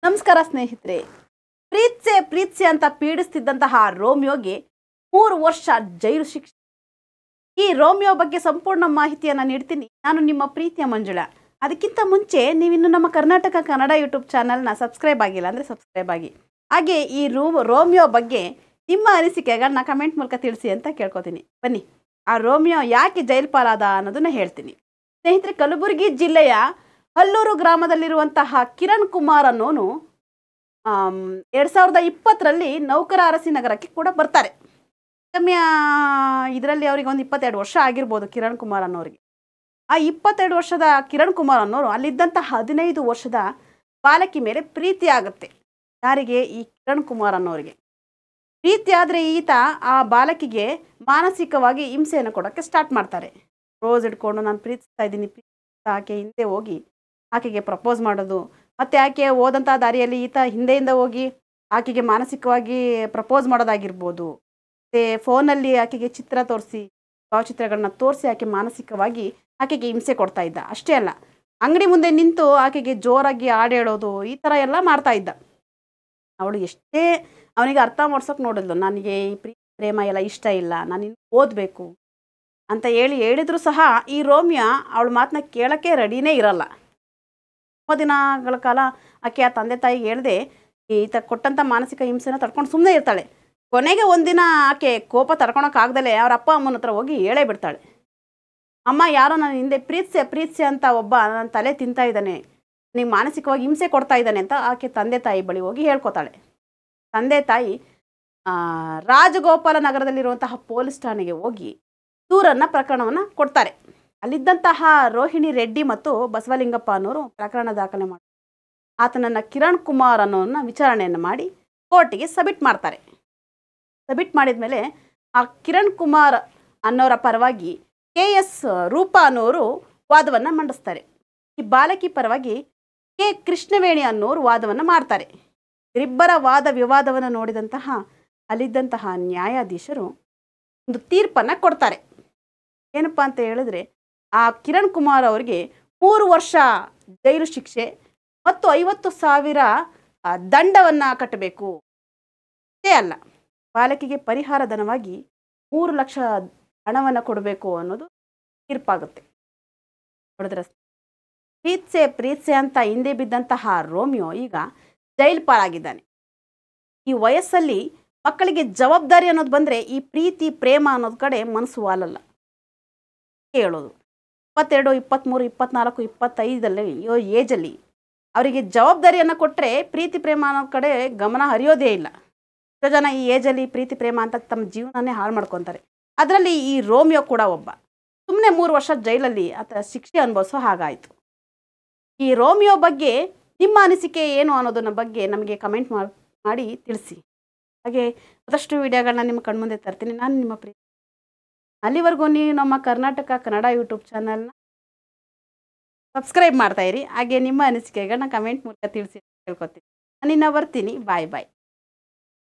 ನಮಸ್ಕಾರ ಸ್ನೇಹಿತರೆ. ಪ್ರೀತ್ಸೆ ಅಂತ ಪೀಡಿಸ್ತಿದ್ದಂತಹ ರೋಮಿಯೋಗೆ 3 ವರ್ಷ ಜೈಲು ಶಿಕ್ಷೆ. ಈ ರೋಮಿಯೋ ಬಗ್ಗೆ ಸಂಪೂರ್ಣ ಮಾಹಿತಿಯನ್ನು ನೀಡ್ತೀನಿ. ನಾನು ನಿಮ್ಮ ಪ್ರೀತಿಯ ಮಂಜುಳಾ. ಅದಕ್ಕಿಂತ ಮುಂಚೆ ನೀವಿನ್ನು ನಮ್ಮ ಕರ್ನಾಟಕ ಕನ್ನಡ ಯೂಟ್ಯೂಬ್ ಚಾನಲ್ನ ಸಬ್ಸ್ಕ್ರೈಬ್ ಆಗಿಲ್ಲ ಅಂದರೆ ಸಬ್ಸ್ಕ್ರೈಬ್ ಆಗಿ. ಹಾಗೆ ಈ ರೋಮಿಯೋ ಬಗ್ಗೆ ನಿಮ್ಮ ಅನಿಸಿಕೆಗಳನ್ನ ಕಮೆಂಟ್ ಮೂಲಕ ತಿಳಿಸಿ ಅಂತ ಕೇಳ್ಕೊತೀನಿ. ಬನ್ನಿ, ಆ ರೋಮಿಯೋ ಯಾಕೆ ಜೈಲು ಪಾಲಾದ ಅನ್ನೋದನ್ನ ಹೇಳ್ತೀನಿ. ಸ್ನೇಹಿತರೆ, ಕಲಬುರಗಿ ಜಿಲ್ಲೆಯ ಹಲ್ಲೂರು ಗ್ರಾಮದಲ್ಲಿರುವಂತಹ ಕಿರಣ್ ಕುಮಾರ್ ಅನ್ನೋನು 2020ರಲ್ಲಿ ನೌಕರ ಅರಸಿ ನಗರಕ್ಕೆ ಕೂಡ ಬರ್ತಾರೆ. ಕಮ್ಮಿ ಇದರಲ್ಲಿ ಅವರಿಗೆ ಒಂದು 22 ವರ್ಷ ಆಗಿರ್ಬೋದು ಕಿರಣ್ ಕುಮಾರ್ ಅನ್ನೋರಿಗೆ. ಆ 22 ವರ್ಷದ ಕಿರಣ್ ಕುಮಾರ್ ಅನ್ನೋರು ಅಲ್ಲಿದ್ದಂಥ 15 ವರ್ಷದ ಬಾಲಕಿ ಮೇಲೆ ಪ್ರೀತಿ ಆಗುತ್ತೆ. ಯಾರಿಗೆ? ಈ ಕಿರಣ್ ಕುಮಾರ್ ಅನ್ನೋರಿಗೆ ಪ್ರೀತಿ ಆದರೆ ಈತ ಆ ಬಾಲಕಿಗೆ ಮಾನಸಿಕವಾಗಿ ಹಿಂಸೆಯನ್ನು ಕೊಡೋಕ್ಕೆ ಸ್ಟಾರ್ಟ್ ಮಾಡ್ತಾರೆ. ರೋಸ್ ಇಟ್ಕೊಂಡು ನಾನು ಪ್ರೀತಿಸ್ತಾ ಇದ್ದೀನಿ ಆಕೆ ಹಿಂದೆ ಹೋಗಿ ಆಕೆಗೆ ಪ್ರಪೋಸ್ ಮಾಡೋದು, ಮತ್ತು ಆಕೆ ಹೋದಂಥ ದಾರಿಯಲ್ಲಿ ಈತ ಹಿಂದೆಯಿಂದ ಹೋಗಿ ಆಕೆಗೆ ಮಾನಸಿಕವಾಗಿ ಪ್ರಪೋಸ್ ಮಾಡೋದಾಗಿರ್ಬೋದು. ಮತ್ತು ಫೋನಲ್ಲಿ ಆಕೆಗೆ ಚಿತ್ರ ತೋರಿಸಿ ಭಾವಚಿತ್ರಗಳನ್ನ ತೋರಿಸಿ ಆಕೆ ಮಾನಸಿಕವಾಗಿ ಆಕೆಗೆ ಹಿಂಸೆ ಕೊಡ್ತಾ ಇದ್ದ. ಅಷ್ಟೇ ಅಲ್ಲ, ಅಂಗಡಿ ಮುಂದೆ ನಿಂತು ಆಕೆಗೆ ಜೋರಾಗಿ ಹಾಡು ಹೇಳೋದು, ಈ ಥರ ಎಲ್ಲ ಮಾಡ್ತಾ ಇದ್ದ. ಅವಳು ಎಷ್ಟೇ ಅವನಿಗೆ ಅರ್ಥ ಮಾಡ್ಸೋಕೆ ನೋಡಿದ್ಲು, ನನಗೆ ಈ ಪ್ರೇಮ ಎಲ್ಲ ಇಷ್ಟ ಇಲ್ಲ, ನಾನು ಇನ್ನು ಓದಬೇಕು ಅಂತ ಹೇಳಿದ್ರು ಸಹ ಈ ರೋಮಿಯೋ ಅವಳ ಮಾತನ್ನ ಕೇಳೋಕ್ಕೆ ರೆಡಿನೇ ಇರಲ್ಲ. ತುಂಬ ದಿನಗಳ ಕಾಲ ಆಕೆ ಆ ತಂದೆ ತಾಯಿಗೆ ಹೇಳ್ದೆ ಈತ ಕೊಟ್ಟಂಥ ಮಾನಸಿಕ ಹಿಂಸೆನ ತಡ್ಕೊಂಡು ಸುಮ್ಮನೆ ಇರ್ತಾಳೆ. ಕೊನೆಗೆ ಒಂದಿನ ಆಕೆ ಕೋಪ ತಡ್ಕೊಳಕ್ಕಾಗ್ದಲೇ ಅವ್ರ ಅಪ್ಪ ಅಮ್ಮನ ಹತ್ರ ಹೋಗಿ ಹೇಳೇ ಬಿಡ್ತಾಳೆ, ಅಮ್ಮ ಯಾರೋ ನನ್ನ ಹಿಂದೆ ಪ್ರೀತ್ಸೆ ಅಂತ ಒಬ್ಬ ನನ್ನ ತಲೆ ತಿಂತಾ ಇದ್ದಾನೆ, ನೀವು ಮಾನಸಿಕವಾಗಿ ಹಿಂಸೆ ಕೊಡ್ತಾ ಇದ್ದಾನೆ ಅಂತ ಆಕೆ ತಂದೆ ತಾಯಿ ಬಳಿ ಹೋಗಿ ಹೇಳ್ಕೊತಾಳೆ. ತಂದೆ ತಾಯಿ ರಾಜಗೋಪಾಲ ನಗರದಲ್ಲಿರುವಂತಹ ಪೊಲೀಸ್ ಠಾಣೆಗೆ ಹೋಗಿ ಪ್ರಕರಣವನ್ನು ಕೊಡ್ತಾರೆ. ಅಲ್ಲಿದ್ದಂತಹ ರೋಹಿಣಿ ರೆಡ್ಡಿ ಮತ್ತು ಬಸವಲಿಂಗಪ್ಪ ಅನ್ನೋರು ಪ್ರಕರಣ ದಾಖಲೆ ಮಾಡಿ ಆತನನ್ನು ಕಿರಣ್ ಕುಮಾರ್ ಅನ್ನೋನ್ನ ವಿಚಾರಣೆಯನ್ನು ಮಾಡಿ ಕೋರ್ಟಿಗೆ ಸಬ್ಮಿಟ್ ಮಾಡ್ತಾರೆ. ಸಬ್ಮಿಟ್ ಮಾಡಿದ ಮೇಲೆ ಆ ಕಿರಣ್ ಕುಮಾರ್ ಅನ್ನೋರ ಪರವಾಗಿ KS ರೂಪಾ ಅನ್ನೋರು ವಾದವನ್ನು ಮಂಡಿಸ್ತಾರೆ. ಈ ಬಾಲಕಿ ಪರವಾಗಿ K ಕೃಷ್ಣವೇಣಿ ಅನ್ನೋರು ವಾದವನ್ನು ಮಾಡ್ತಾರೆ. ಇವರಿಬ್ಬರ ವಾದ ವಿವಾದವನ್ನು ನೋಡಿದಂತಹ ಅಲ್ಲಿದ್ದಂತಹ ನ್ಯಾಯಾಧೀಶರು ಒಂದು ತೀರ್ಪನ್ನು ಕೊಡ್ತಾರೆ. ಏನಪ್ಪ ಅಂತ ಹೇಳಿದ್ರೆ, ಆ ಕಿರಣ್ ಕುಮಾರ್ ಅವರಿಗೆ 3 ವರ್ಷ ಜೈಲು ಶಿಕ್ಷೆ ಮತ್ತು 50,000 ದಂಡವನ್ನು ಕಟ್ಟಬೇಕು. ಅಷ್ಟೇ ಅಲ್ಲ, ಬಾಲಕಿಗೆ ಪರಿಹಾರ ಧನವಾಗಿ 3 ಲಕ್ಷ ಹಣವನ್ನು ಕೊಡಬೇಕು ಅನ್ನೋದು ತೀರ್ಪಾಗುತ್ತೆ. ನೋಡಿದ್ರೆ, ಪ್ರೀತ್ಸೆ ಅಂತ ಹಿಂದೆ ಬಿದ್ದಂತಹ ರೋಮಿಯೋ ಈಗ ಜೈಲು ಪಾಲಾಗಿದ್ದಾನೆ. ಈ ವಯಸ್ಸಲ್ಲಿ ಮಕ್ಕಳಿಗೆ ಜವಾಬ್ದಾರಿ ಅನ್ನೋದು ಬಂದರೆ ಈ ಪ್ರೀತಿ ಪ್ರೇಮ ಅನ್ನೋದು ಕಡೆ ಮನಸ್ಸು ವಾಲಲ್ಲ. ಹೇಳೋದು 22, 23, 24, 25 ಏಜಲ್ಲಿ ಅವರಿಗೆ ಜವಾಬ್ದಾರಿಯನ್ನು ಕೊಟ್ಟರೆ ಪ್ರೀತಿ ಪ್ರೇಮ ಅನ್ನೋ ಕಡೆ ಗಮನ ಹರಿಯೋದೇ ಇಲ್ಲ. ಎಷ್ಟೋ ಜನ ಈ ಏಜಲ್ಲಿ ಪ್ರೀತಿ ಪ್ರೇಮ ಅಂತ ತಮ್ಮ ಜೀವನನೇ ಹಾಳು ಮಾಡ್ಕೊತಾರೆ. ಅದರಲ್ಲಿ ಈ ರೋಮಿಯೋ ಕೂಡ ಒಬ್ಬ. ಸುಮ್ಮನೆ 3 ವರ್ಷ ಜೈಲಲ್ಲಿ ಆತ ಶಿಕ್ಷೆ ಅನುಭವಿಸೋ ಹಾಗಾಯಿತು. ಈ ರೋಮಿಯೋ ಬಗ್ಗೆ ನಿಮ್ಮ ಅನಿಸಿಕೆ ಏನು ಅನ್ನೋದನ್ನ ಬಗ್ಗೆ ನಮಗೆ ಕಮೆಂಟ್ ಮಾಡಿ ತಿಳಿಸಿ. ಹಾಗೆ ಮತ್ತಷ್ಟು ವಿಡಿಯೋಗಳನ್ನ ನಿಮ್ಮ ಕಣ್ಮುಂದೆ ತರ್ತೀನಿ. ನಾನು ನಿಮ್ಮ ಪ್ರೀತಿ. ಅಲ್ಲಿವರೆಗೂ ನೀವು ನಮ್ಮ ಕರ್ನಾಟಕ ಕನ್ನಡ ಯೂಟ್ಯೂಬ್ ಚಾನಲ್ನ ಸಬ್ಸ್ಕ್ರೈಬ್ ಮಾಡ್ತಾಯಿರಿ. ಹಾಗೆ ನಿಮ್ಮ ಅನಿಸಿಕೆಗಳನ್ನ ಕಮೆಂಟ್ ಮೂಲಕ ತಿಳಿಸಿ ಕೇಳ್ಕೊತೀನಿ. ನಾನಿನ್ನ ಬರ್ತೀನಿ. ಬಾಯ್.